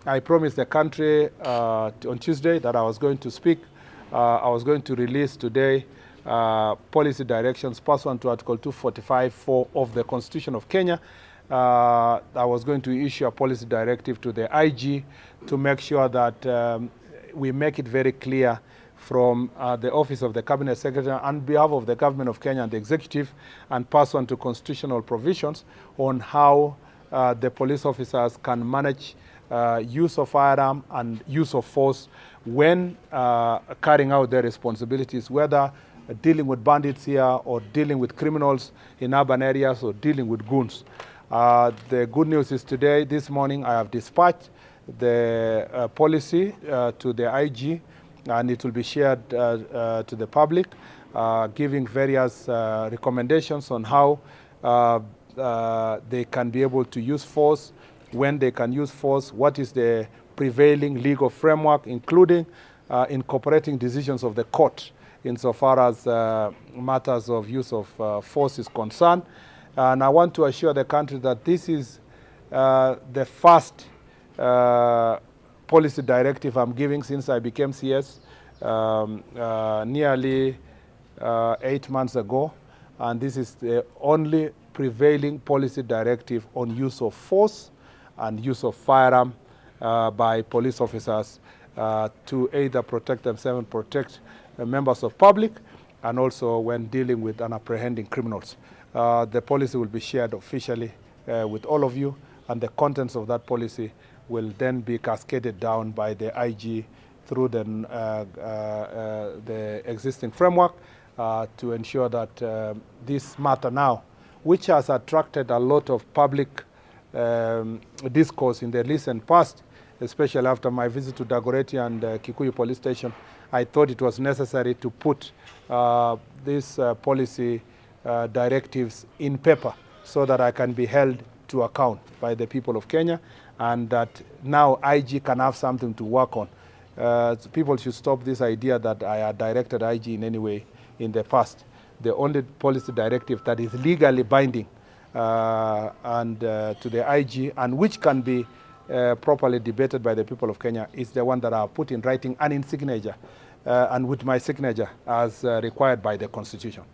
I promised the country on Tuesday that I was going to speak. I was going to release today policy directions pursuant to Article 245(4) of the Constitution of Kenya. I was going to issue a policy directive to the IG to make sure that we make it very clear from the Office of the Cabinet Secretary on behalf of the Government of Kenya and the Executive, and pursuant to constitutional provisions on how the police officers can manage use of firearm and use of force when carrying out their responsibilities, whether dealing with bandits here or dealing with criminals in urban areas or dealing with goons. The good news is today, this morning, I have dispatched the policy to the IG, and it will be shared to the public, giving various recommendations on how they can be able to use force, when they can use force, what is the prevailing legal framework, including incorporating decisions of the court insofar as matters of use of force is concerned. And I want to assure the country that this is the first policy directive I'm giving since I became CS nearly 8 months ago, and this is the only prevailing policy directive on use of force and use of firearm by police officers to either protect themselves and protect members of public, and also when dealing with and apprehending criminals. The policy will be shared officially with all of you, and the contents of that policy will then be cascaded down by the IG through the existing framework to ensure that this matter now, which has attracted a lot of public discourse in the recent past, especially after my visit to Dagoretti and Kikuyu police station, I thought it was necessary to put these policy directives in paper so that I can be held to account by the people of Kenya, and that now IG can have something to work on. People should stop this idea that I had directed IG in any way in the past. The only policy directive that is legally binding and to the IG, and which can be properly debated by the people of Kenya, is the one that I have put in writing and in signature, and with my signature as required by the Constitution.